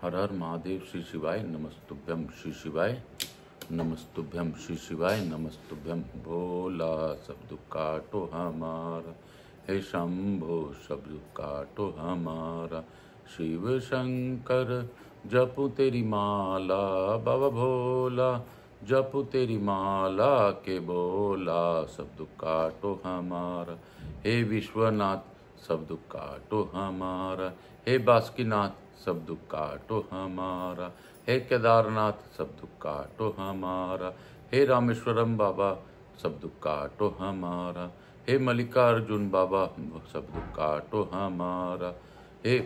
हर हर महादेव श्री शिवाय नमस्तुभ्यम श्री शिवाय नमस्तुभ्यम श्री शिवाय नमस्तुभ्यम। भोला सब दुख काटो हमारा, हे शंभो सब दुख काटो हमारा। शिव शंकर जपू तेरी माला, बाबा भोला जपू तेरी माला के बोला, सब दुख काटो हमारा। हे विश्वनाथ सब दुख काटो हमारा, हे बासुकीनाथ सब दुख काटो हमारा, हे केदारनाथ सब दुख काटो हमारा, हे रामेश्वरम बाबा सब दुख काटो हमारा, हे मल्लिकार्जुन बाबा सब दुख काटो हमारा, हे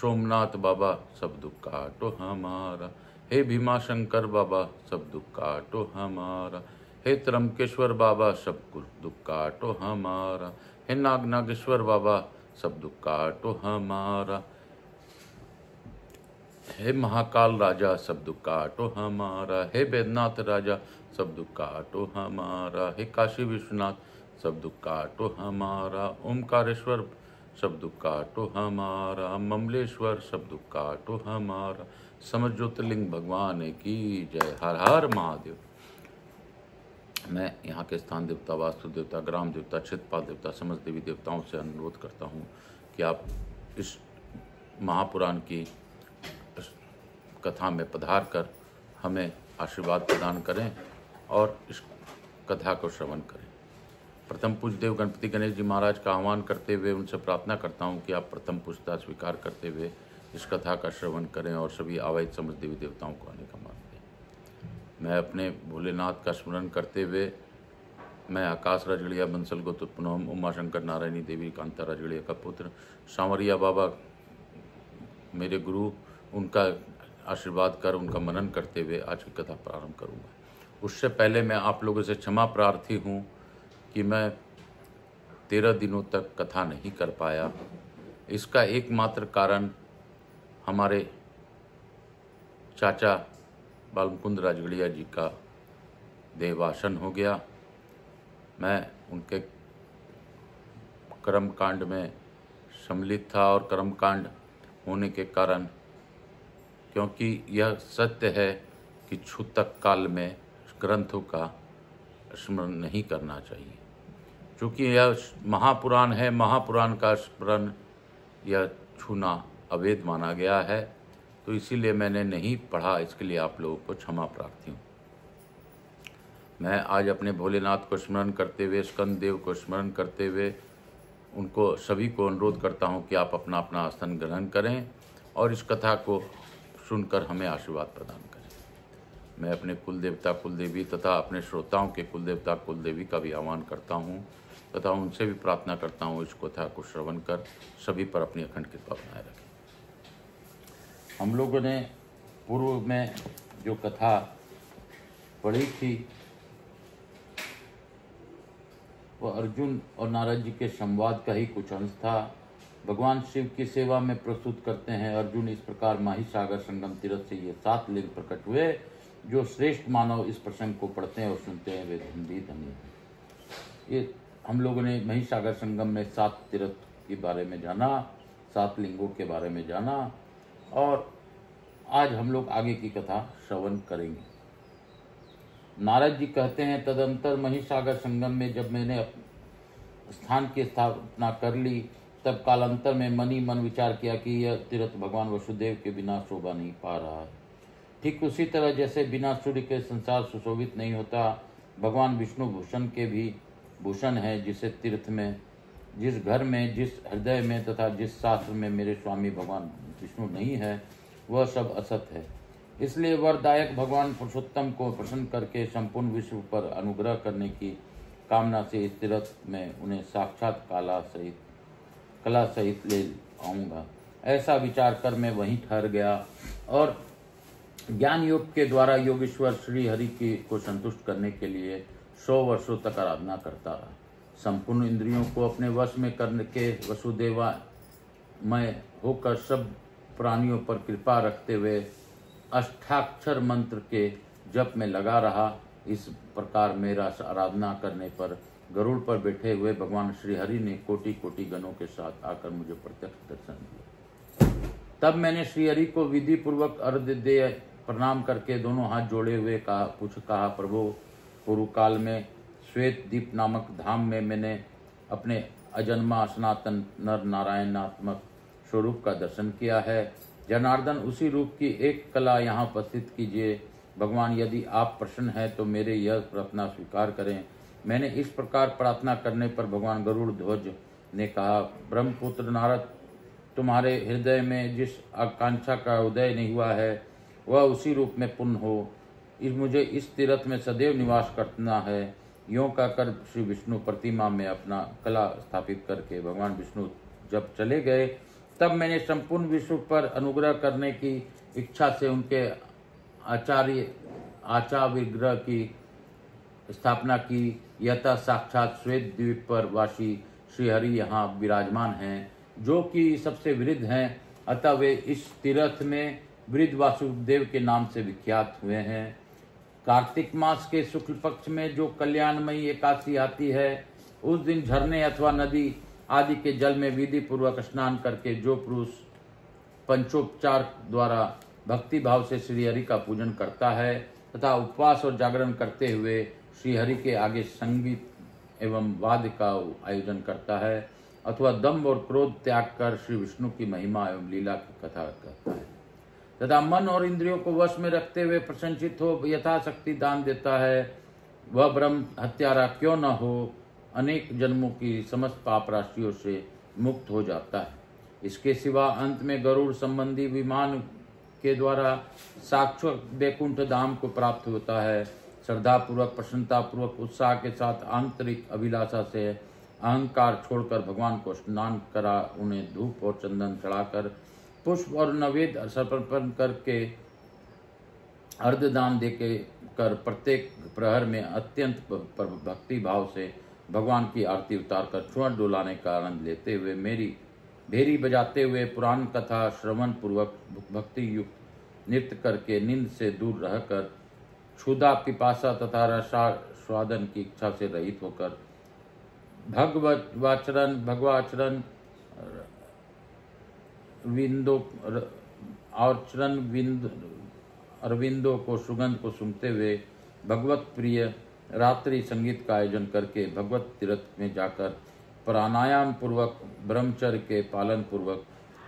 सोमनाथ बाबा सब दुख काटो हमारा, हे भीमाशंकर बाबा सब दुख काटो हमारा, हे त्र्यंबकेश्वर बाबा सब कुछ दुख काटो हमारा, हे नागेश्वर बाबा सब दुख काटो हमारा, हे महाकाल राजा सब दुख काटो हमारा, हे बैद्यनाथ राजा सब दुख काटो हमारा, हे काशी विश्वनाथ सब दुख काटो हमारा, ओमकारेश्वर सब दुख काटो हमारा, ममलेश्वर सब दुख काटो हमारा। समझ ज्योतिर्लिंग भगवान की जय। हर हर महादेव। मैं यहाँ के स्थान देवता, वास्तु देवता, ग्राम देवता, क्षेत्रपाल देवता, समस्त देवी देवताओं से अनुरोध करता हूँ कि आप इस महापुराण की कथा में पधार कर हमें आशीर्वाद प्रदान करें और इस कथा को श्रवण करें। प्रथम पूज्य देव गणपति गणेश जी महाराज का आह्वान करते हुए उनसे प्रार्थना करता हूं कि आप प्रथम पूजता स्वीकार करते हुए इस कथा का श्रवण करें और सभी आवाहित समस्त देवी देवताओं को आने का मार्ग दें। मैं अपने भोलेनाथ का स्मरण करते हुए मैं आकाश राजगढ़िया बंसल गोतुत्पनोम उमाशंकर नारायणी देवी कांता राजगढ़िया का पुत्र सांवरिया बाबा मेरे गुरु, उनका आशीर्वाद कर उनका मनन करते हुए आज की कथा प्रारंभ करूंगा। उससे पहले मैं आप लोगों से क्षमा प्रार्थी हूं कि मैं 13 दिनों तक कथा नहीं कर पाया। इसका एकमात्र कारण हमारे चाचा बालमुकुंद राजगढ़िया जी का देहवासन हो गया। मैं उनके कर्मकांड में सम्मिलित था और कर्मकांड होने के कारण, क्योंकि यह सत्य है कि छूतक काल में ग्रंथों का स्मरण नहीं करना चाहिए, क्योंकि यह महापुराण है। महापुराण का स्मरण यह छूना अवैध माना गया है, तो इसीलिए मैंने नहीं पढ़ा। इसके लिए आप लोगों को क्षमा प्रार्थी हूँ। मैं आज अपने भोलेनाथ को स्मरण करते हुए, स्कंद देव को स्मरण करते हुए उनको सभी को अनुरोध करता हूँ कि आप अपना अपना आसन ग्रहण करें और इस कथा को सुनकर हमें आशीर्वाद प्रदान करें। मैं अपने कुल देवता कुल देवी तथा अपने श्रोताओं के कुल देवता कुल देवी का भी आह्वान करता हूँ तथा उनसे भी प्रार्थना करता हूँ इस कथा को श्रवण कर सभी पर अपनी अखंड कृपा बनाए रखें। हम लोगों ने पूर्व में जो कथा पढ़ी थी वह अर्जुन और नारद जी के संवाद का ही कुछ अंश था। भगवान शिव की सेवा में प्रस्तुत करते हैं अर्जुन, इस प्रकार महिसागर संगम तीर्थ से ये 7 लिंग प्रकट हुए। जो श्रेष्ठ मानव इस प्रसंग को पढ़ते हैं और सुनते हैं वे धन्य धन्य हैं। ये हम लोगों ने महिसागर संगम में 7 तीर्थ के बारे में जाना, 7 लिंगों के बारे में जाना और आज हम लोग आगे की कथा श्रवण करेंगे। नारद जी कहते हैं, तदंतर महिसागर संगम में जब मैंने स्थान की स्थापना कर ली, तब कालांतर में मन ही मन विचार किया कि यह तीर्थ भगवान वसुदेव के बिना शोभा नहीं पा रहा है। ठीक उसी तरह जैसे बिना सूर्य के संसार सुशोभित नहीं होता, भगवान विष्णु भूषण के भी भूषण है। जिस तीर्थ में, जिस घर में, जिस हृदय में तथा जिस शास्त्र में मेरे स्वामी भगवान विष्णु नहीं है, वह सब असत है। इसलिए वरदायक भगवान पुरुषोत्तम को प्रसन्न करके संपूर्ण विश्व पर अनुग्रह करने की कामना से इस तीर्थ में उन्हें साक्षात कला सहित ले आऊँगा। ऐसा विचार कर मैं वहीं ठहर गया और ज्ञान योग के द्वारा योगेश्वर श्री हरि को संतुष्ट करने के लिए 100 वर्षों तक आराधना करता रहा। संपूर्ण इंद्रियों को अपने वश में करने के वसुदेवामय होकर सब प्राणियों पर कृपा रखते हुए अष्टाक्षर मंत्र के जप में लगा रहा। इस प्रकार मेरा आराधना करने पर गरुड़ पर बैठे हुए भगवान श्री हरि ने कोटि कोटि गणों के साथ आकर मुझे प्रत्यक्ष दर्शन दिया। तब मैंने श्रीहरि को विधि पूर्वक अर्घ्य दे प्रणाम करके दोनों हाथ जोड़े हुए कहा, प्रभु, पूर्व काल में श्वेत दीप नामक धाम में मैंने अपने अजन्मा सनातन नर नारायणात्मक स्वरूप का दर्शन किया है। जनार्दन, उसी रूप की एक कला यहाँ उपस्थित कीजिए। भगवान, यदि आप प्रसन्न हैं तो मेरे यह प्रार्थना स्वीकार करें। मैंने इस प्रकार प्रार्थना करने पर भगवान गरुड़ ध्वज ने कहा, ब्रह्मपुत्र नारद, तुम्हारे हृदय में जिस आकांक्षा का उदय नहीं हुआ है वह उसी रूप में पूर्ण हो। मुझे इस तीर्थ में सदैव निवास करना है। यों कहकर श्री विष्णु प्रतिमा में अपना कला स्थापित करके भगवान विष्णु जब चले गए, तब मैंने संपूर्ण विश्व पर अनुग्रह करने की इच्छा से उनके आचार्य विग्रह की स्थापना की। यथा साक्षात श्वेत द्वीप पर वासी श्रीहरि यहाँ विराजमान हैं, जो कि सबसे वृद्ध हैं, अतः वे इस तीर्थ में वृद्ध वासुदेव के नाम से विख्यात हुए हैं। कार्तिक मास के शुक्ल पक्ष में जो कल्याणमयी एकादशी आती है, उस दिन झरने अथवा नदी आदि के जल में विधि पूर्वक स्नान करके जो पुरुष पंचोपचार द्वारा भक्ति भाव से श्रीहरि का पूजन करता है तथा उपवास और जागरण करते हुए श्रीहरि के आगे संगीत एवं वाद्य का आयोजन करता है, अथवा दम्भ और क्रोध त्याग कर श्री विष्णु की महिमा एवं लीला की कथा करता है तथा मन और इंद्रियों को वश में रखते हुए प्रसन्नचित हो यथाशक्ति दान देता है, वह ब्रह्म हत्यारा क्यों न हो, अनेक जन्मों की समस्त पाप राशियों से मुक्त हो जाता है। इसके सिवा अंत में गरुड़ संबंधी विमान के द्वारा साक्षात वैकुंठ धाम को प्राप्त होता है। श्रद्धा पूर्वक, प्रसन्नता पूर्वक, उत्साह के साथ आंतरिक अभिलाषा से अहंकार छोड़कर भगवान को स्नान करा, उन्हें धूप और चंदन चढ़ाकर पुष्प और नैवेद्य समर्पण करके अर्धदान देके कर प्रत्येक प्रहर में अत्यंत भक्ति भाव से भगवान की आरती उतार कर चुअर डोलाने का आनंद लेते हुए मेरी भेरी बजाते हुए पुराण कथा श्रवण पूर्वक भक्ति युक्त नृत्य करके नींद से दूर रहकर क्षुधा पिपासा तथा रसास्वादन की इच्छा से रहित होकर भगवाचरण अरविंदों को सुगंध को सुनते हुए भगवत प्रिय रात्रि संगीत का आयोजन करके भगवत तीर्थ में जाकर प्राणायाम पूर्वक ब्रह्मचर्य के पालन पूर्वक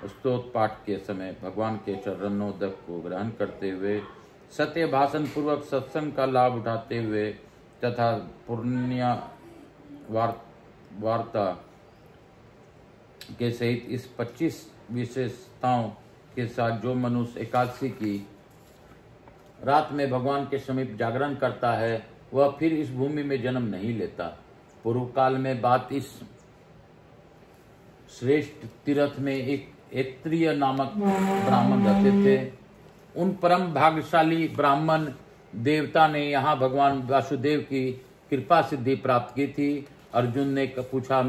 स्तोत्र पाठ के समय भगवान के चरणोदक को ग्रहण करते हुए सत्य भाषण पूर्वक सत्संग का लाभ उठाते हुए तथा पुण्य वार्ता के सहित इस 25 विशेषताओं के साथ जो मनुष्य एकादशी की रात में भगवान के समीप जागरण करता है, वह फिर इस भूमि में जन्म नहीं लेता। पूर्व काल में बात इस श्रेष्ठ तीर्थ में एक ऐत्रेय नामक ब्राह्मण रहते थे। उन परम भाग्यशाली ब्राह्मण देवता ने यहाँ भगवान वासुदेव की कृपा सिद्धि प्राप्त की थी। अर्जुन ने पूछा,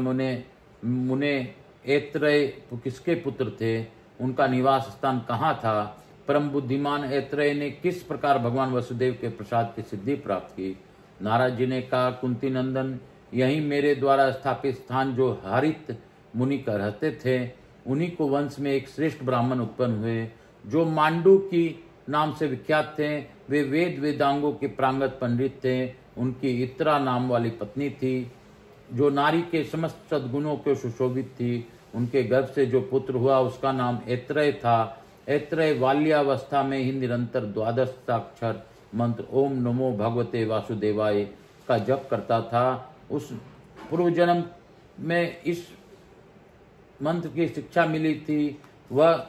मुने ऐत्रेय किसके पुत्र थे, उनका निवास स्थान कहाँ था? परम बुद्धिमान ऐत्रेय ने किस प्रकार भगवान वसुदेव के प्रसाद की सिद्धि प्राप्त की? नारद जी ने कहा, कुंती नंदन, यही मेरे द्वारा स्थापित स्थान जो हरित मुनि का रहते थे, उन्हीं को वंश में एक श्रेष्ठ ब्राह्मण उत्पन्न हुए जो मांडू की नाम से विख्यात थे। वे वेदांगों के प्रांगत पंडित थे। उनकी इत्रा नाम वाली पत्नी थी जो नारी के समस्त सद्गुणों के सुशोभित थी। उनके गर्भ से जो पुत्र हुआ उसका नाम ऐत्रेय था। ऐत्रेय बाल्यावस्था में ही निरंतर 12 साक्षर मंत्र ओम नमो भगवते वासुदेवाय का जप करता था। उस पूर्व जन्म में इस मंत्र की शिक्षा मिली थी। वह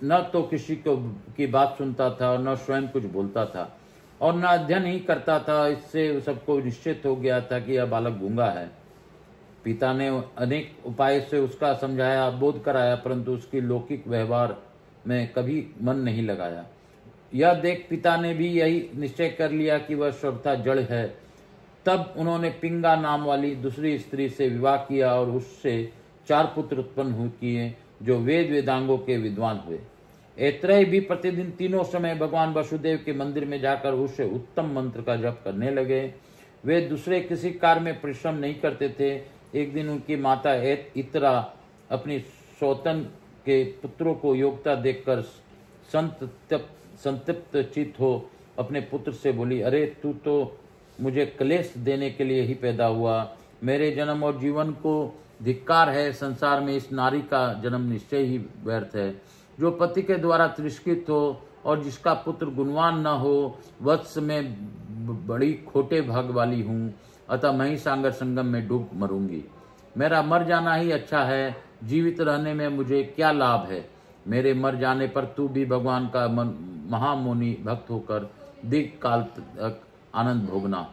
न तो किसी को की बात सुनता था और न स्वयं कुछ बोलता था और न अध्ययन ही करता था। इससे सबको निश्चित हो गया था कि यह बालक गूंगा है। पिता ने अनेक उपाय से उसका समझाया, बोध कराया, परंतु उसकी लौकिक व्यवहार में कभी मन नहीं लगाया। यह देख पिता ने भी यही निश्चय कर लिया कि वह स्वतः जड़ है। तब उन्होंने पिंगा नाम वाली दूसरी स्त्री से विवाह किया और उससे 4 पुत्र उत्पन्न किए जो वेदांगों के विद्वान हुए। ऐत्रेय भी प्रतिदिन तीनों समय भगवान वसुदेव के मंदिर में जाकर उससे उत्तम मंत्र का जप करने लगे। वे दूसरे किसी कार्य में परिश्रम नहीं करते थे। एक दिन उनकी माता इत्रा अपनी सौतन के पुत्रों को योग्यता देखकर संतृप्त चित्त हो अपने पुत्र से बोली, अरे तू तो मुझे क्लेश देने के लिए ही पैदा हुआ, मेरे जन्म और जीवन को धिक्कार है। संसार में इस नारी का जन्म निश्चय ही व्यर्थ है। जो पति के द्वारा तिरस्कृत हो और जिसका पुत्र गुणवान न हो, वत्स में बड़ी खोटे भाग वाली हूँ, अतः मैं ही सागर संगम में डूब मरूंगी। मेरा मर जाना ही अच्छा है, जीवित रहने में मुझे क्या लाभ है। मेरे मर जाने पर तू भी भगवान का महामुनि भक्त होकर दीर्घ काल तक आनंद भोगना।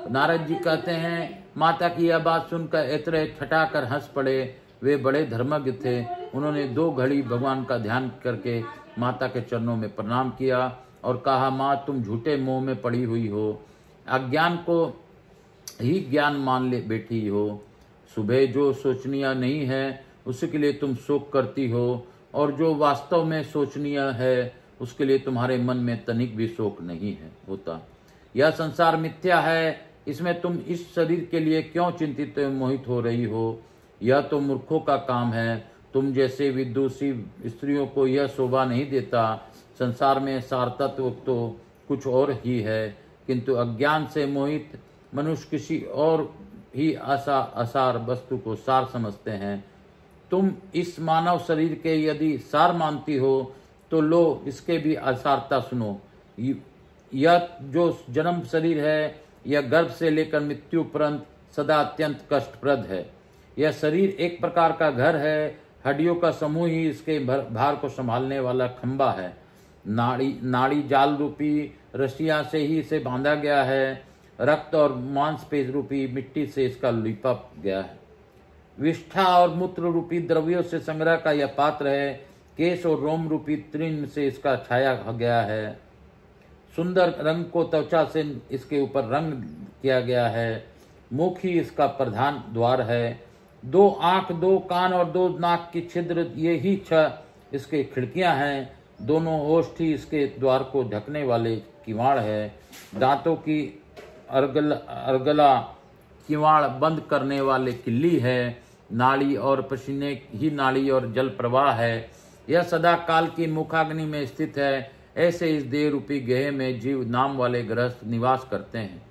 नारद जी कहते हैं, माता की यह बात सुनकर ऐतरेय ठठाकर हंस पड़े। वे बड़े धर्मज्ञ थे। उन्होंने 2 घड़ी भगवान का ध्यान करके माता के चरणों में प्रणाम किया और कहा, माँ तुम झूठे मोह में पड़ी हुई हो, अज्ञान को ही ज्ञान मान ले बैठी हो। सुबह जो सोचनीय नहीं है उसके लिए तुम शोक करती हो, और जो वास्तव में सोचनीय है उसके लिए तुम्हारे मन में तनिक भी शोक नहीं है होता। यह संसार मिथ्या है, इसमें तुम इस शरीर के लिए क्यों चिंतित एवं मोहित हो रही हो। यह तो मूर्खों का काम है। तुम जैसे विदुषी स्त्रियों को यह शोभा नहीं देता। संसार में सारतत्व तो कुछ और ही है, किंतु अज्ञान से मोहित मनुष्य किसी और ही असार वस्तु को सार समझते हैं। तुम इस मानव शरीर के यदि सार मानती हो तो लो इसके भी असारता सुनो। यह जो जन्म शरीर है, यह गर्भ से लेकर मृत्यु पर्यंत सदा अत्यंत कष्टप्रद है। यह शरीर एक प्रकार का घर है, हड्डियों का समूह ही इसके भार को संभालने वाला खंबा है। नाड़ी जाल रूपी रस्सियां से ही इसे बांधा गया है। रक्त और मांसपेश रूपी मिट्टी से इसका लिपा गया है। विष्ठा और मूत्र रूपी द्रव्यों से संग्रह का यह पात्र है। केश और रोम रूपी तृण से इसका छाया गया है। सुंदर रंग को त्वचा से इसके ऊपर रंग किया गया है। मुख ही इसका प्रधान द्वार है। 2 आंख, 2 कान और 2 नाक की छिद्र, ये ही 6 इसके खिड़कियां हैं। दोनों ओष्ठ ही इसके द्वार को ढकने वाले किवाड़ है। दांतों की अर्गला किवाड़ बंद करने वाले किल्ली है। नाड़ी और पसीने ही नाड़ी और जल प्रवाह है। यह सदा काल की मुखाग्नि में स्थित है। ऐसे इस देह रूपी गेह में जीव नाम वाले गृहस्थ निवास करते हैं।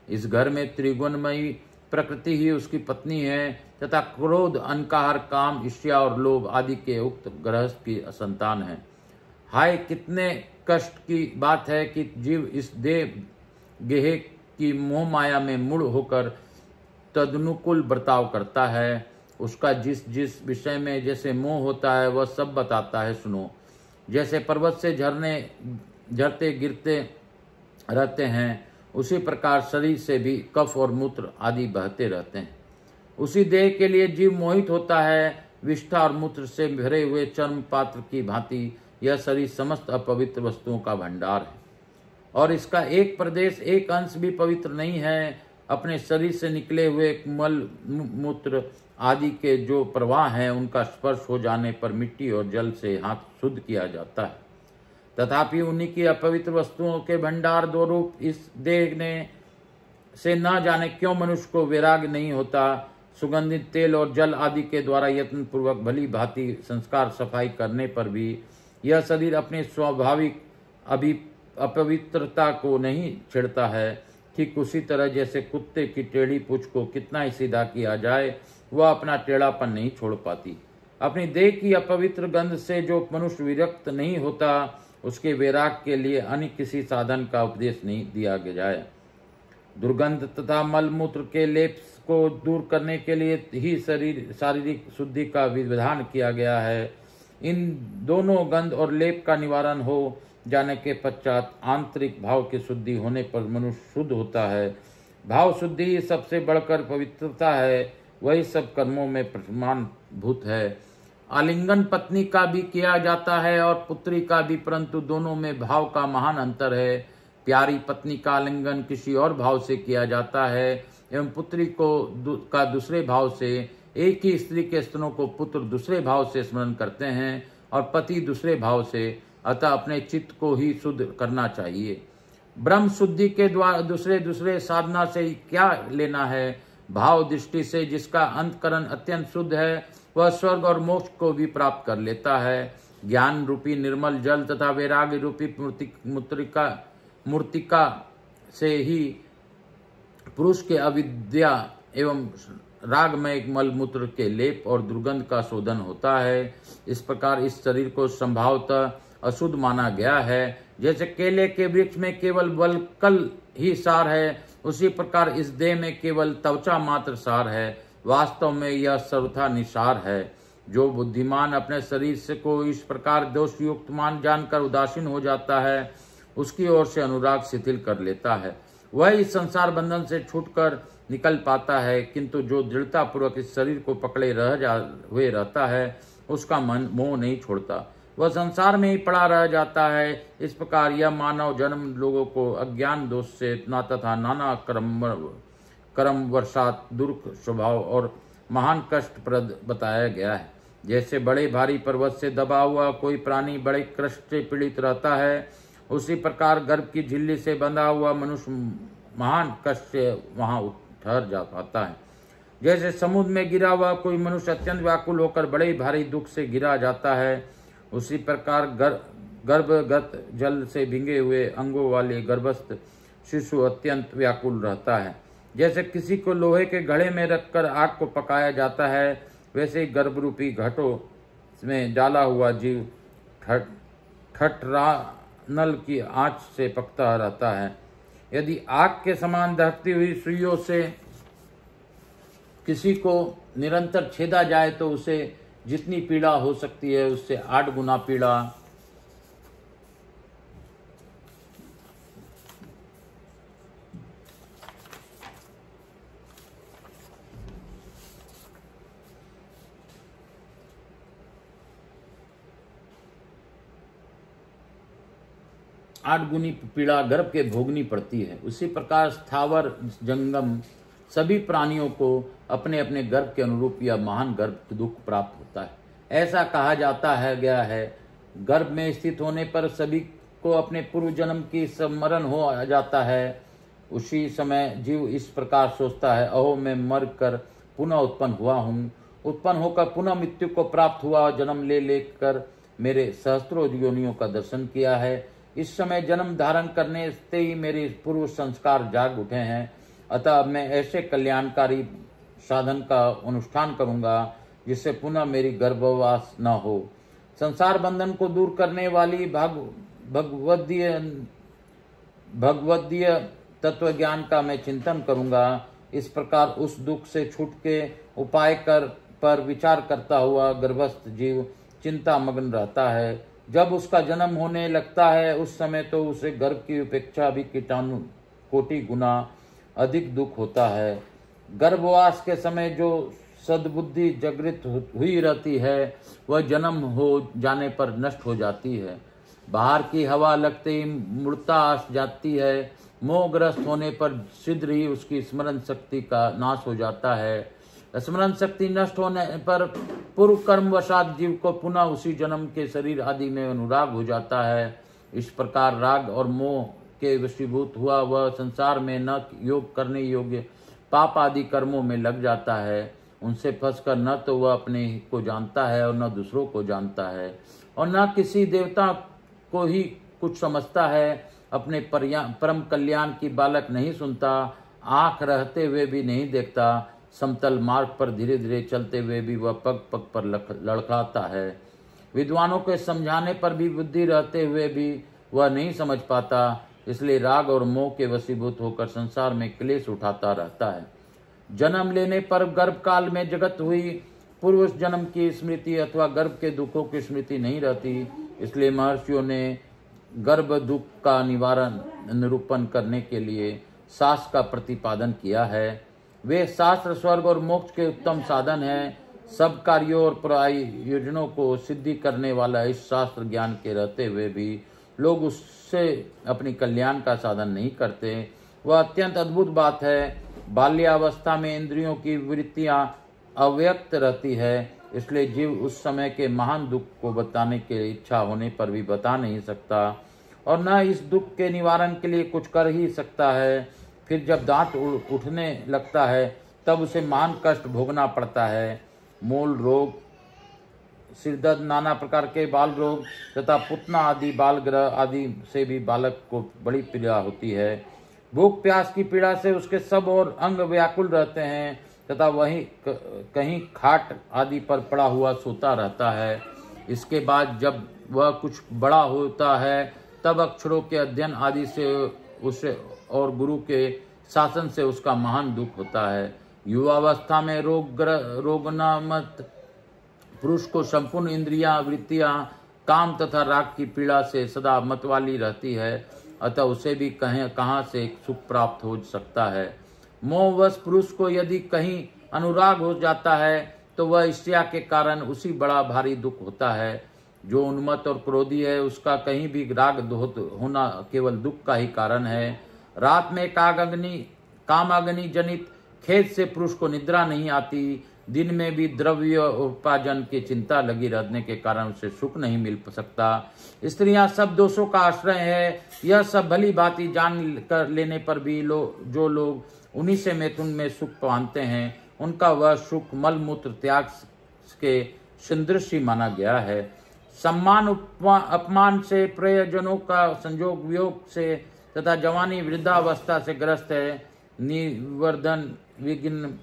इस घर में त्रिगुणमयी प्रकृति ही उसकी पत्नी है तथा क्रोध, अहंकार, काम, ईर्ष्या और लोभ आदि के उक्त गृहस्थ की संतान है। हाय कितने कष्ट की बात है कि जीव इस देह गेह की मोह माया में मूढ़ होकर तदनुकूल बर्ताव करता है। उसका जिस जिस विषय में जैसे मोह होता है वह सब बताता है, सुनो। जैसे पर्वत से झरते गिरते रहते हैं, उसी प्रकार शरीर से भी कफ और मूत्र आदि बहते रहते हैं। उसी देह के लिए जीव मोहित होता है। विष्ठा और मूत्र से भरे हुए चर्म पात्र की भांति यह शरीर समस्त अपवित्र वस्तुओं का भंडार है, और इसका एक प्रदेश, एक अंश भी पवित्र नहीं है। अपने शरीर से निकले हुए मल मूत्र आदि के जो प्रवाह हैं, उनका स्पर्श हो जाने पर मिट्टी और जल से हाथ शुद्ध किया जाता है। तथापि उन्हीं की अपवित्र वस्तुओं के भंडार 2 रूप इस देह ने से न जाने क्यों मनुष्य को वैराग नहीं होता। सुगंधित तेल और जल आदि के द्वारा यत्न पूर्वक भली भांति संस्कार सफाई करने पर भी यह शरीर अपने स्वाभाविक अपवित्रता को नहीं छिड़ता है। ठीक उसी तरह जैसे कुत्ते की टेढ़ी पूंछ को कितना ही सीधा किया जाए, वह अपना टेढ़ापन नहीं छोड़ पाती। अपनी देह की अपवित्र गंध से जो मनुष्य विरक्त नहीं होता, उसके वैराग के लिए अन्य किसी साधन का उपदेश नहीं दिया जाए। दुर्गंध तथा मलमूत्र के लेप को दूर करने के लिए ही शारीरिक शुद्धि का विधान किया गया है। इन दोनों गंध और लेप का निवारण हो जाने के पश्चात आंतरिक भाव की शुद्धि होने पर मनुष्य शुद्ध होता है। भाव शुद्धि ही सबसे बढ़कर पवित्रता है, वही सब कर्मों में प्रमाणभूत है। आलिंगन पत्नी का भी किया जाता है और पुत्री का भी, परंतु दोनों में भाव का महान अंतर है। प्यारी पत्नी का आलिंगन किसी और भाव से किया जाता है एवं पुत्री का दूसरे भाव से। एक ही स्त्री के स्तनों को पुत्र दूसरे भाव से स्मरण करते हैं और पति दूसरे भाव से। अतः अपने चित्त को ही शुद्ध करना चाहिए। ब्रह्म शुद्धि के द्वारा दूसरे साधना से क्या लेना है। भाव दृष्टि से जिसका अंतकरण अत्यंत शुद्ध है, वह स्वर्ग और मोक्ष को भी प्राप्त कर लेता है। ज्ञान रूपी निर्मल जल तथा वैराग्य रूपी मूर्तिका से ही पुरुष के अविद्या एवं रागमय मलमूत्र के लेप और दुर्गंध का शोधन होता है। इस प्रकार इस शरीर को संभावतः अशुद्ध माना गया है। जैसे केले के वृक्ष में केवल वलकल ही सार है, उसी प्रकार इस देह में केवल त्वचा मात्र सार है। वास्तव में यह सर्वथा निसार है। जो बुद्धिमान अपने शरीर से को इस प्रकार दोषयुक्त मान जानकर उदासीन हो जाता है, उसकी ओर से अनुराग शिथिल कर लेता है। वह इस संसार बंधन से छूटकर निकल पाता है, किंतु जो दृढ़ता पूर्वक इस शरीर को पकड़े हुए रहता है, उसका मन मोह नहीं छोड़ता, वह संसार में ही पड़ा रह जाता है। इस प्रकार यह मानव जन्म लोगों को अज्ञान दोष से तथा नाना कर्म वर्षात दुर्ख स्वभाव और महान कष्टप्रद बताया गया है। जैसे बड़े भारी पर्वत से दबा हुआ कोई प्राणी बड़े कष्ट से पीड़ित रहता है, उसी प्रकार गर्भ की झिल्ली से बंधा हुआ मनुष्य महान कष्ट से वहां ठहर जा पाता है। जैसे समुद्र में गिरा हुआ कोई मनुष्य अत्यंत व्याकुल होकर बड़े भारी दुख से गिरा जाता है, उसी प्रकार गर्भगत जल से भिंगे हुए अंगों वाले गर्भस्थ शिशु अत्यंत व्याकुल रहता है। जैसे किसी को लोहे के घड़े में रखकर आग को पकाया जाता है, वैसे ही गर्भरूपी घटों में डाला हुआ जीव ठठरानल की आंच से पकता रहता है। यदि आग के समान दहकती हुई सुइयों से किसी को निरंतर छेदा जाए तो उसे जितनी पीड़ा हो सकती है उससे 8 गुना पीड़ा 8 गुनी पीड़ा गर्भ के भोगनी पड़ती है। उसी प्रकार स्थावर जंगम सभी प्राणियों को अपने अपने गर्भ के अनुरूप यह महान गर्भ दुख प्राप्त होता है। ऐसा कहा जाता है गया है, गर्भ में स्थित होने पर सभी को अपने पूर्व जन्म की स्मरण हो जाता है। उसी समय जीव इस प्रकार सोचता है, अहो मैं मर कर पुनः उत्पन्न हुआ हूँ, उत्पन्न होकर पुनः मृत्यु को प्राप्त हुआ, जन्म ले लेकर मेरे सहस्त्रों योनियों का दर्शन किया है। इस समय जन्म धारण करने से ही मेरे पूर्व संस्कार जाग उठे हैं, अतः मैं ऐसे कल्याणकारी साधन का अनुष्ठान करूंगा जिससे पुनः मेरी गर्भवास न हो। संसार बंधन को दूर करने वाली भगवदीय तत्व ज्ञान का मैं चिंतन करूंगा। इस प्रकार उस दुख से छूट के उपाय पर विचार करता हुआ गर्भस्थ जीव चिंता मग्न रहता है। जब उसका जन्म होने लगता है उस समय तो उसे गर्भ की उपेक्षा भी कीटाणु कोटि गुना अधिक दुख होता है। गर्भवास के समय जो सद्बुद्धि जागृत हुई रहती है वह जन्म हो जाने पर नष्ट हो जाती है। बाहर की हवा लगते ही मूर्छा आ जाती है। मोहग्रस्त होने पर शीघ्र ही उसकी स्मरण शक्ति का नाश हो जाता है। स्मरण शक्ति नष्ट होने पर पूर्व कर्मवशात जीव को पुनः उसी जन्म के शरीर आदि में अनुराग हो जाता है। इस प्रकार राग और मोह के वशीभूत हुआ वह संसार में न योग करने योग्य पाप आदि कर्मों में लग जाता है। उनसे फंसकर न तो वह अपने को जानता है और न दूसरों को जानता है और न किसी देवता को ही कुछ समझता है। अपने परम कल्याण की बालक नहीं सुनता, आंख रहते हुए भी नहीं देखता। समतल मार्ग पर धीरे धीरे चलते हुए भी वह पग पग पर लड़खड़ाता है। विद्वानों के समझाने पर भी बुद्धि रहते हुए भी वह नहीं समझ पाता, इसलिए राग और मोह के वशीभूत होकर संसार में क्लेश उठाता रहता है। जन्म लेने पर गर्भ काल में जगत हुई पूर्व जन्म की स्मृति अथवा गर्भ के दुखों की स्मृति नहीं रहती, इसलिए महर्षियों ने गर्भ दुख का निरूपण करने के लिए शास्त्र का प्रतिपादन किया है। वे शास्त्र स्वर्ग और मोक्ष के उत्तम साधन हैं। सब कार्यों और प्रयोजनों को सिद्धि करने वाला इस शास्त्र ज्ञान के रहते हुए भी लोग उससे अपनी कल्याण का साधन नहीं करते, वह अत्यंत अद्भुत बात है। बाल्यावस्था में इंद्रियों की वृत्तियां अव्यक्त रहती है, इसलिए जीव उस समय के महान दुख को बताने की इच्छा होने पर भी बता नहीं सकता और न इस दुख के निवारण के लिए कुछ कर ही सकता है। फिर जब दांत उठने लगता है तब उसे महान कष्ट भोगना पड़ता है। मूल रोग सिरदर्द, नाना प्रकार के बाल रोग तथा पुतना आदि बाल ग्रह आदि से भी बालक को बड़ी पीड़ा होती है। भूख प्यास की पीड़ा से उसके सब और अंग व्याकुल रहते हैं तथा वहीं कहीं खाट आदि पर पड़ा हुआ सोता रहता है। इसके बाद जब वह कुछ बड़ा होता है तब अक्षरों के अध्ययन आदि से उसे और गुरु के शासन से उसका महान दुख होता है। युवावस्था में रोगनामत पुरुष को संपूर्ण इंद्रियां, वृत्तियां, काम तथा राग की पीड़ा से सदा मतवाली रहती है, अतः उसे भी कहां से सुख प्राप्त हो सकता है। मोहवश पुरुष को यदि कहीं अनुराग हो जाता है तो वह ईर्ष्या के कारण उसी बड़ा भारी दुख होता है। जो उन्मत्त और क्रोधी है उसका कहीं भी राग होना केवल दुख का ही कारण है। रात में कामाग्नि जनित खेद से पुरुष को निद्रा नहीं आती। दिन में भी द्रव्य उपार्जन की चिंता लगी रहने के कारण उसे सुख नहीं मिल सकता। स्त्रियां सब दोषों का आश्रय है। यह सब भली भांति जान कर लेने पर भी जो लोग उन्हीं से मैथुन में सुख पाते हैं उनका वह सुख मल मूत्र त्याग के सदृश माना गया है। सम्मान अपमान से, प्रयोजनों का संयोग वियोग से तथा जवानी वृद्धावस्था से ग्रस्त है। निवर्धन विघ्न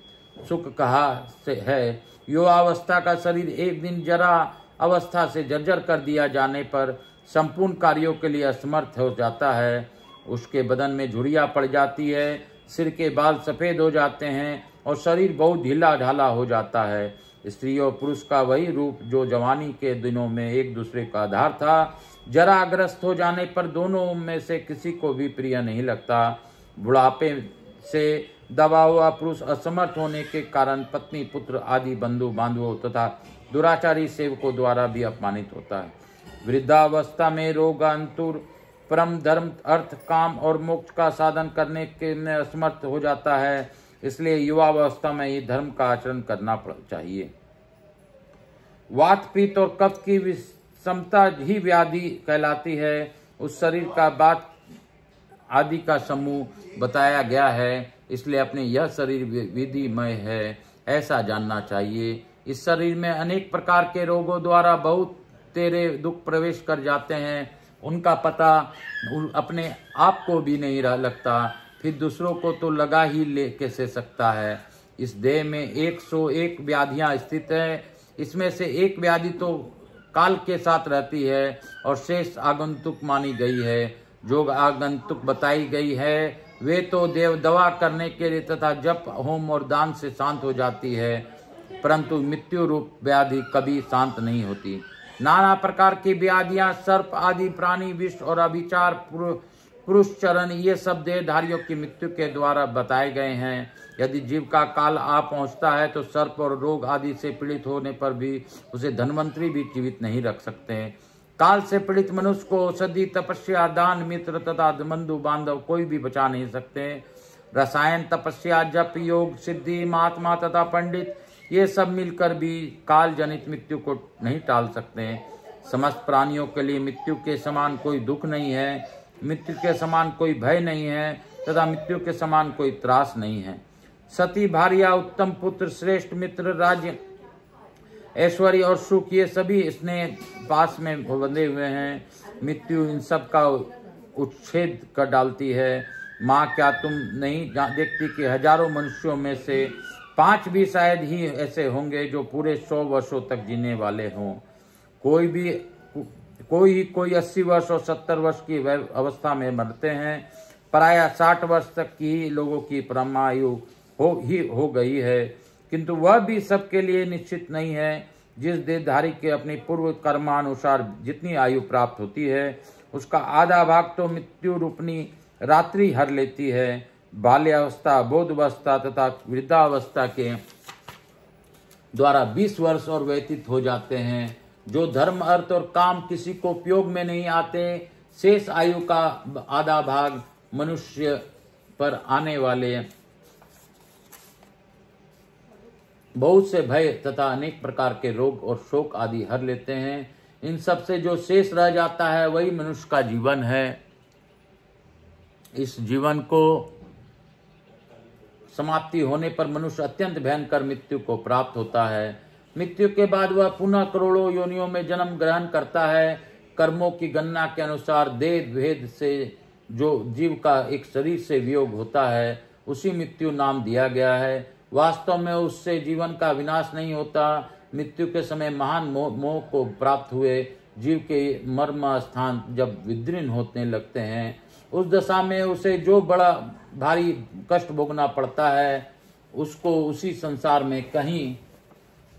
सुख कहा से है। युवावस्था का शरीर एक दिन जरा अवस्था से जर्जर कर दिया जाने पर संपूर्ण कार्यों के लिए असमर्थ हो जाता है। उसके बदन में झुर्रियां पड़ जाती है, सिर के बाल सफेद हो जाते हैं और शरीर बहुत ढीला ढाला हो जाता है। स्त्री और पुरुष का वही रूप जो जवानी के दिनों में एक दूसरे का आधार था, जराग्रस्त हो जाने पर दोनों में से किसी को भी प्रिय नहीं लगता। बुढ़ापे से दबा हुआ पुरुष असमर्थ होने के कारण पत्नी, पुत्र आदि बंधु बांधवों तथा दुराचारी सेवकों द्वारा भी अपमानित होता है। वृद्धावस्था में रोगांतुर परम धर्म, अर्थ, काम और मोक्ष का साधन करने के में असमर्थ हो जाता है। इसलिए युवावस्था में ही धर्म का आचरण करना चाहिए। वात, पित्त और कफ की विषमता ही व्याधि कहलाती है। उस शरीर का बात आदि का समूह बताया गया है, इसलिए अपने यह शरीर विधिमय है ऐसा जानना चाहिए। इस शरीर में अनेक प्रकार के रोगों द्वारा बहुत तेरे दुख प्रवेश कर जाते हैं, उनका पता अपने आप को भी नहीं लगता, फिर दूसरों को तो लगा ही ले कैसे सकता है। इस देह में 101 व्याधियां स्थित है। इसमें से एक व्याधि तो काल के साथ रहती है और शेष आगंतुक मानी गई है। जो आगंतुक बताई गई है वे तो देव दवा करने के लिए तथा जप, होम और दान से शांत हो जाती है, परंतु मृत्यु रूप व्याधि कभी शांत नहीं होती। नाना प्रकार की व्याधियां, सर्प आदि प्राणी, विष और अभिचार, पुरुष चरण, ये सब देहधारियों की मृत्यु के द्वारा बताए गए हैं। यदि जीव का काल आ पहुंचता है तो सर्प और रोग आदि से पीड़ित होने पर भी उसे धनवंतरी भी जीवित नहीं रख सकते। काल से पीड़ित मनुष्य को औषधि, तपस्या, दान, मित्र तथा बंधु बांधव कोई भी बचा नहीं सकते। रसायन, तपस्या, जप, योग, सिद्धि, महात्मा तथा पंडित ये सब मिलकर भी काल जनित मृत्यु को नहीं टाल सकते। समस्त प्राणियों के लिए मृत्यु के समान कोई दुख नहीं है, मृत्यु के समान कोई भय नहीं है तथा मृत्यु के समान कोई त्रास नहीं है। सती, भार्या, उत्तम पुत्र, श्रेष्ठ मित्र, राज्य, ऐश्वर्य और सुख ये सभी इसने पास में बंधे हुए हैं। मृत्यु इन सब का उच्छेद कर डालती है। माँ, क्या तुम नहीं देखती कि हजारों मनुष्यों में से 5 भी शायद ही ऐसे होंगे जो पूरे 100 वर्षों तक जीने वाले हों। कोई 80 वर्ष और 70 वर्ष की अवस्था में मरते हैं। प्रायः 60 वर्ष तक की लोगों की परमायु हो गई है, किंतु वह भी सबके लिए निश्चित नहीं है। जिस देहधारी के अपनी पूर्व कर्मानुसार जितनी आयु प्राप्त होती है उसका आधा भाग तो मृत्यु रूपनी रात्रि हर लेती है। बाल्यावस्था, बोधावस्था तथा वृद्धावस्था के द्वारा 20 वर्ष और व्यतीत हो जाते हैं। जो धर्म, अर्थ और काम किसी को उपयोग में नहीं आते, शेष आयु का आधा भाग मनुष्य पर आने वाले बहुत से भय तथा अनेक प्रकार के रोग और शोक आदि हर लेते हैं। इन सब से जो शेष रह जाता है वही मनुष्य का जीवन है। इस जीवन को समाप्ति होने पर मनुष्य अत्यंत भयंकर मृत्यु को प्राप्त होता है। मृत्यु के बाद वह पुनः करोड़ों योनियों में जन्म ग्रहण करता है। कर्मों की गणना के अनुसार देह भेद से जो जीव का एक शरीर से वियोग होता है उसी मृत्यु नाम दिया गया है। वास्तव में उससे जीवन का विनाश नहीं होता। मृत्यु के समय महान मोह को प्राप्त हुए जीव के मर्म स्थान जब विदीर्ण होने लगते हैं, उस दशा में उसे जो बड़ा भारी कष्ट भोगना पड़ता है उसको उसी संसार में कहीं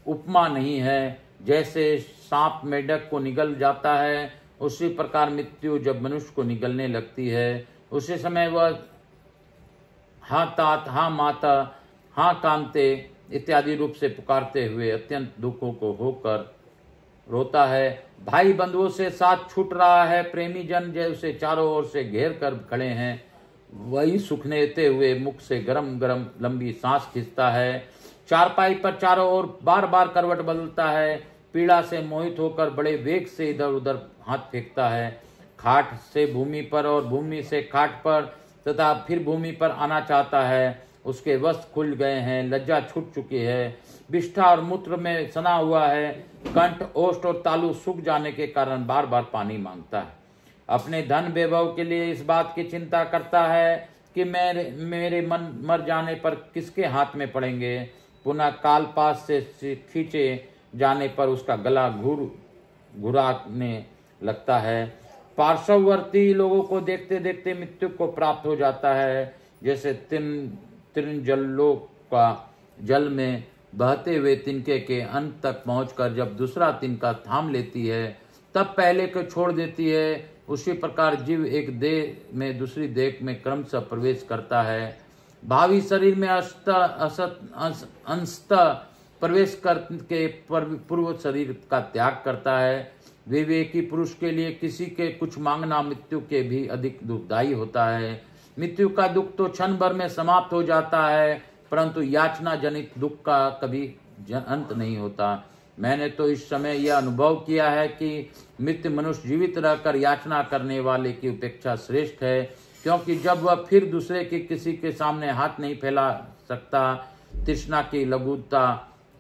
उपमा नहीं है। जैसे सांप मेढक को निगल जाता है, उसी प्रकार मृत्यु जब मनुष्य को निगलने लगती है, उसी समय वह हाँ तात, हाँ माता, हाँ कांते इत्यादि रूप से पुकारते हुए अत्यंत दुखों को होकर रोता है। भाई बंधुओं से साथ छूट रहा है, प्रेमी जन जैसे चारों ओर से घेर कर खड़े हैं, वही सुख लेते हुए मुख से गरम गरम लंबी सांस खींचता है। चारपाई पर चारों ओर बार बार करवट बदलता है, पीड़ा से मोहित होकर बड़े वेग से इधर उधर हाथ फेंकता है। खाट से भूमि पर और भूमि से खाट पर तथा फिर भूमि पर आना चाहता है। उसके वस्त्र खुल गए हैं, लज्जा छूट चुकी है, विष्ठा और मूत्र में सना हुआ है, कंठ, ओष्ठ और तालु सूख जाने के कारण बार बार पानी मांगता है। अपने धन वैभव के लिए इस बात की चिंता करता है कि मेरे मन मर जाने पर किसके हाथ में पड़ेंगे। पुनः काल पास से खींचे जाने पर उसका गला घुराने लगता है। पार्श्ववर्ती लोगों को देखते देखते मृत्यु को प्राप्त हो जाता है। जैसे तिरंजलोक का जल में बहते हुए तिनके के अंत तक पहुंचकर जब दूसरा तिनका थाम लेती है तब पहले को छोड़ देती है, उसी प्रकार जीव एक देह में दूसरी देह में क्रमशः प्रवेश करता है। भावी शरीर में अंशतः प्रवेश करके पूर्व शरीर का त्याग करता है। विवेकी पुरुष के लिए किसी के कुछ मांगना मृत्यु के भी अधिक दुखदायी होता है। मृत्यु का दुख तो क्षण भर में समाप्त हो जाता है, परंतु याचना जनित दुख का कभी अंत नहीं होता। मैंने तो इस समय यह अनुभव किया है कि मृत्यु मनुष्य जीवित रहकर याचना करने वाले की अपेक्षा श्रेष्ठ है, क्योंकि जब वह फिर दूसरे के किसी के सामने हाथ नहीं फैला सकता, तृष्णा की लघुता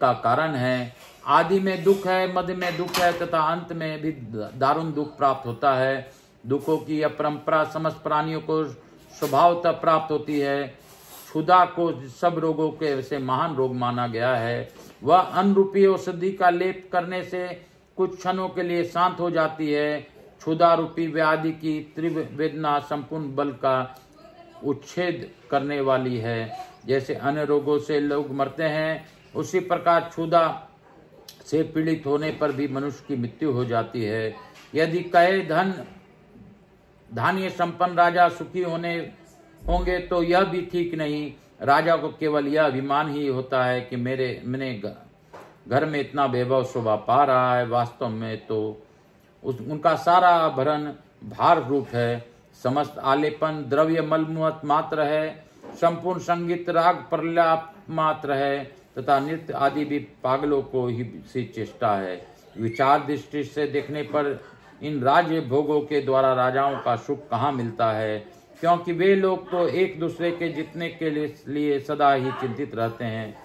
का कारण है। आदि में दुख है, मध्य में दुख है तथा अंत में भी दारुण दुख प्राप्त होता है। दुखों की यह परंपरा समस्त प्राणियों को स्वभावतः प्राप्त होती है। क्षुधा को सब रोगों के से महान रोग माना गया है। वह अनरूपी औषधि का लेप करने से कुछ क्षणों के लिए शांत हो जाती है। क्षुधा रूपी व्याधि की तीव्र वेदना संपूर्ण बल का उच्छेद करने वाली है। जैसे अन्य रोगों से लोग मरते हैं, उसी प्रकार क्षुधा से पीड़ित होने पर भी मनुष्य की मृत्यु हो जाती है। यदि कहे धान्य संपन्न राजा सुखी होंगे तो यह भी ठीक नहीं। राजा को केवल यह अभिमान ही होता है कि मैंने घर में इतना वैभव शोभा पा रहा है। वास्तव में तो उनका सारा आभरण भार रूप है। समस्त आलेपन द्रव्य मलमूत मात्र है। संपूर्ण संगीत राग प्रलाप मात्र है तथा नृत्य आदि भी पागलों को ही सी चेष्टा है। विचार दृष्टि से देखने पर इन राज्य भोगों के द्वारा राजाओं का सुख कहाँ मिलता है, क्योंकि वे लोग तो एक दूसरे के जीतने के लिए सदा ही चिंतित रहते हैं।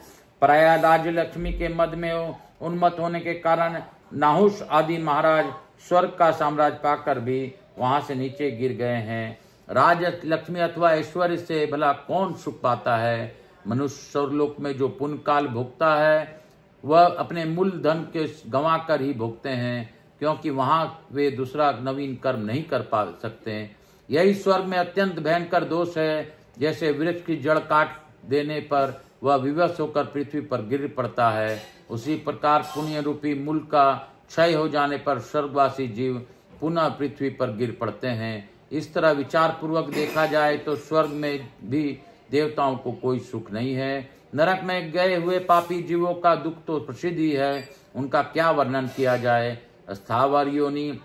पराया राज्य लक्ष्मी के मद में उन्मत्त होने के कारण नाहुष आदि महाराज स्वर्ग का साम्राज्य पाकर भी वहां से नीचे गिर गए हैं। राज लक्ष्मी अथवा ऐश्वर्य से भला कौन सुख पाता है। मनुष्य स्वर्गलोक में जो पुण्य काल भोगता है वह अपने मूल धन के गंवा कर ही भोगते हैं, क्योंकि वहां वे दूसरा नवीन कर्म नहीं कर पा सकते। यही स्वर्ग में अत्यंत भयंकर दोष है। जैसे वृक्ष की जड़ काट देने पर वह विवश होकर पृथ्वी पर गिर पड़ता है, उसी प्रकार पुण्य रूपी मूल का क्षय हो जाने पर स्वर्गवासी जीव पुनः पृथ्वी पर गिर पड़ते हैं। इस तरह विचार पूर्वक देखा जाए तो स्वर्ग में भी देवताओं को कोई सुख नहीं है। नरक में गए हुए पापी जीवों का दुख तो प्रसिद्ध ही है, उनका क्या वर्णन किया जाए। स्थावर योनि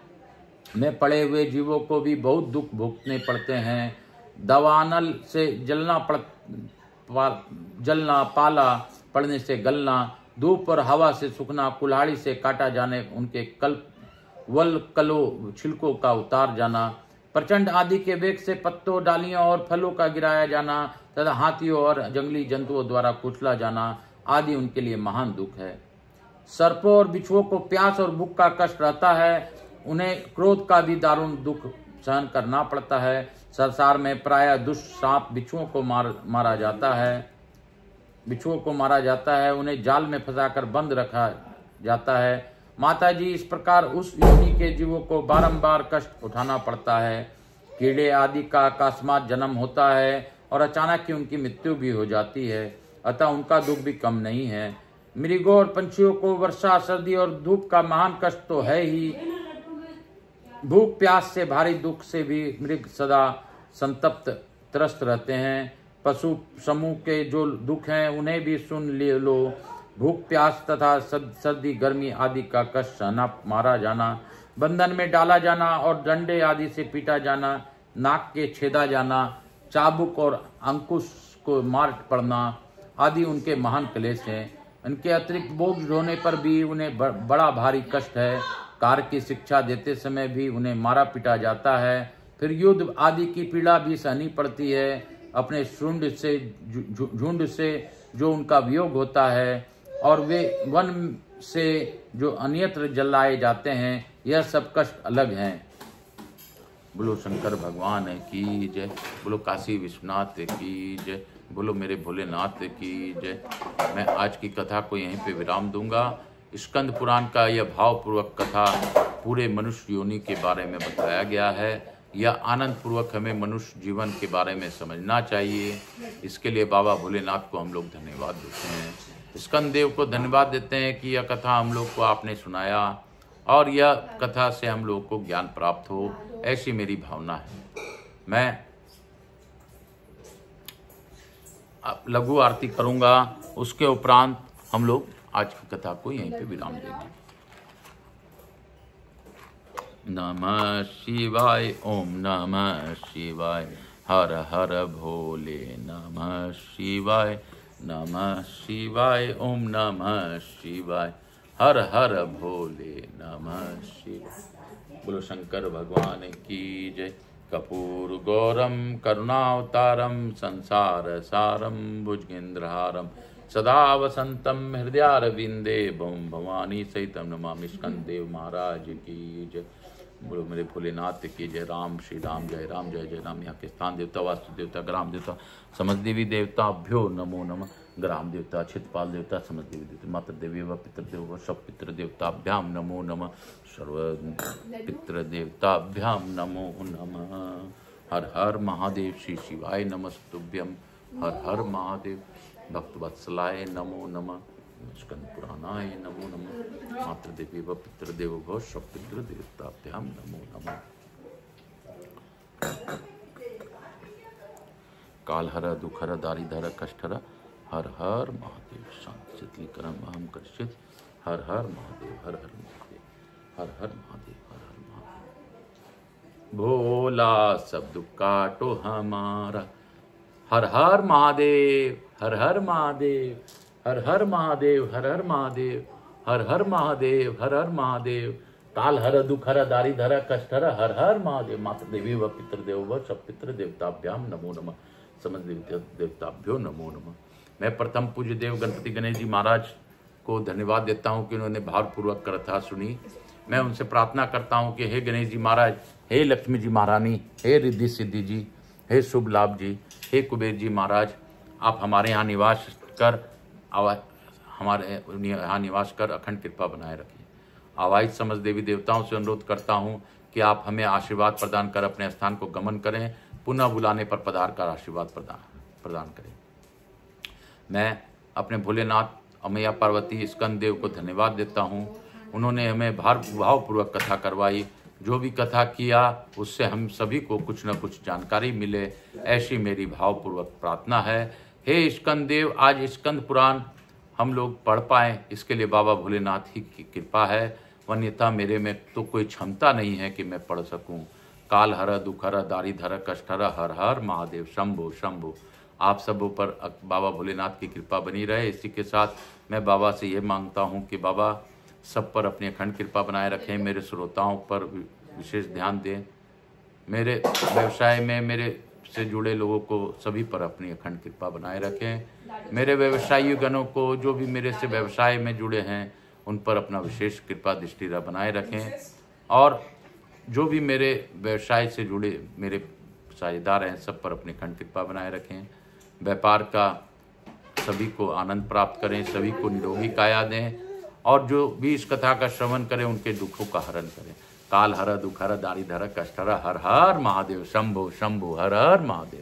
में पड़े हुए जीवों को भी बहुत दुख भुगतने पड़ते हैं। दवानल से जलना, पाला पड़ने से गलना, धूप और हवा से सूखना, कुल्हाड़ी से काटा जाने, उनके कलो छिलकों का उतार जाना, प्रचंड आदि के वेग से पत्तों, डालियों और फलों का गिराया जाना तथा हाथियों और जंगली जंतुओं द्वारा कुचला जाना आदि उनके लिए महान दुख है। सर्पों और बिच्छुओं को प्यास और भूख का कष्ट रहता है, उन्हें क्रोध का भी दारुण दुख सहन करना पड़ता है। संसार में प्रायः दुष्ट सांप बिच्छुओं को मारा जाता है, उन्हें जाल में फंसाकर बंद रखा जाता है। माताजी, इस प्रकार उस योनि के जीवों को बारंबार कष्ट उठाना पड़ता है। कीड़े आदि का अकस्मात जन्म होता है और अचानक ही उनकी मृत्यु भी हो जाती है, अतः उनका दुख भी कम नहीं है। मृगों और पंछियों को वर्षा, सर्दी और धूप का महान कष्ट तो है ही, भूख प्यास से भारी दुख से भी मृग सदा संतप्त त्रस्त रहते हैं। पशु समूह के जो दुख हैं उन्हें भी सुन लो। भूख प्यास तथा सर्दी गर्मी आदि का कष्ट सहना, मारा जाना, बंधन में डाला जाना और डंडे आदि से पीटा जाना, नाक के छेदा जाना, चाबुक और अंकुश को मार पड़ना आदि उनके महान क्लेश हैं। इनके अतिरिक्त बोझ ढोने पर भी उन्हें बड़ा भारी कष्ट है। कार्य की शिक्षा देते समय भी उन्हें मारा पीटा जाता है। फिर युद्ध आदि की पीड़ा भी सहनी पड़ती है। अपने झुंड से जो उनका वियोग होता है और वे वन से जो अन्यत्र जलाए जाते हैं, यह सब कष्ट अलग हैं। बोलो शंकर भगवान की जय, बोलो काशी विश्वनाथ की जय, बोलो मेरे भोलेनाथ की जय। मैं आज की कथा को यहीं पे विराम दूंगा। स्कंद पुराण का यह भावपूर्वक कथा पूरे मनुष्य योनि के बारे में बताया गया है। यह आनंद पूर्वक हमें मनुष्य जीवन के बारे में समझना चाहिए। इसके लिए बाबा भोलेनाथ को हम लोग धन्यवाद देते हैं, स्कंद देव को धन्यवाद देते हैं कि यह कथा हम लोग को आपने सुनाया और यह कथा से हम लोग को ज्ञान प्राप्त हो, ऐसी मेरी भावना है। मैं लघु आरती करूंगा, उसके उपरांत हम लोग आज की कथा को यहीं पे विराम देंगे। नमः शिवाय, ओम नमः शिवाय, हर हर भोले, नमः शिवाय, नमः शिवाय, ओम नमः शिवाय, हर हर भोले, नमः शिवाय। बोलो शंकर भगवान की जय। कपूर गौरम करुणावतारम संसार सारम भुजगेंद्रहारम सदा वसंतम हृदयारविंदे भम भवानी सहितम नमामि स्कंदेव महाराज की जय। बोलो मेरे भोलेनाथ की जय। राम श्री राम, जय राम, जय जय राम। यहाँ के स्थान देवता, वास्तु देवता, ग्राम देवता, समस्त देवी देवताभ्यो नमो नमः। ग्राम देवता, क्षेत्रपाल देवता, समस्त देवी देवता, मातृ देवी व पितृदेव व सब पितृ देवताभ्याम नमो नमः। सर्व पितृ देवताभ्याम नमो नमः। हर हर महादेव। श्री शिवाय नमस्तुभ्यम। हर हर महादेव। भक्तवत्सलाय नमो नमः। स्कंद पुराणाय नमो नमः। मातृ देवी व पितृदेव व सब पितृ देवताभ्याम नमो नमः। कालहर दुखहर दारिधर कष्टहर हर हर महादेव। शांति शीतलीकरम अहम करिष्यति। हर हर महादेव, हर हर महादेव, हर हर महादेव, हर हर महादेव। भोला सब दुख काटो हमारा। हर हर महादेव, हर हर महादेव, हर हर महादेव, हर हर महादेव, हर हर महादेव, हर हर महादेव। काल हर दुखहर दारिधर कष्टहर हर हर महादेव। मातृ देवी व पितृदेव व सब पितृ देवताभ्याम नमो नमः। समस्त देवताभ्यो नमो नमः। मैं प्रथम पूज्य देव गणपति गणेश जी महाराज को धन्यवाद देता हूँ कि उन्होंने भारपूर्वक कथा सुनी। मैं उनसे प्रार्थना करता हूँ कि हे गणेश जी महाराज, हे लक्ष्मी जी महारानी, हे रिद्धि सिद्धि जी, हे शुभ लाभ जी, हे कुबेर जी महाराज, आप हमारे यहाँ निवास कर अखंड कृपा बनाए रखिए। आवाहित समस्त देवी देवताओं से अनुरोध करता हूँ कि आप हमें आशीर्वाद प्रदान कर अपने स्थान को गमन करें, पुनः बुलाने पर पधार कर आशीर्वाद प्रदान करें। मैं अपने भोलेनाथ, अमैया पार्वती, स्कंद देव को धन्यवाद देता हूँ। उन्होंने हमें भावपूर्वक कथा करवाई। जो भी कथा किया उससे हम सभी को कुछ न कुछ जानकारी मिले, ऐसी मेरी भावपूर्वक प्रार्थना है। हे स्कंद देव, आज स्कंद पुराण हम लोग पढ़ पाएँ, इसके लिए बाबा भोलेनाथ ही की कृपा है, वन्यथा मेरे में तो कोई क्षमता नहीं है कि मैं पढ़ सकूं। काल हर दुखहर दारिधर कष्टहर हर हर महादेव शंभो शंभो। आप सबों पर बाबा भोलेनाथ की कृपा बनी रहे। इसी के साथ मैं बाबा से ये मांगता हूँ कि बाबा सब पर अपनी अखंड कृपा बनाए रखें, मेरे श्रोताओं पर विशेष ध्यान दें, मेरे व्यवसाय में मेरे से जुड़े लोगों को सभी पर अपनी अखंड कृपा बनाए रखें। मेरे व्यवसायी गणों को, जो भी मेरे से व्यवसाय में जुड़े हैं, उन पर अपना विशेष कृपा दृष्टि बनाए रखें। और जो भी मेरे व्यवसाय से जुड़े मेरे साझेदार हैं, सब पर अपनी अखंड कृपा बनाए रखें। व्यापार का सभी को आनंद प्राप्त करें, सभी को निरोगी काया दें, और जो भी इस कथा का श्रवण करें उनके दुखों का हरण करें। काल हर दुख हर दारिद्र हर कष्ट हर, हर हर महादेव। शंभो शंभो हर हर महादेव।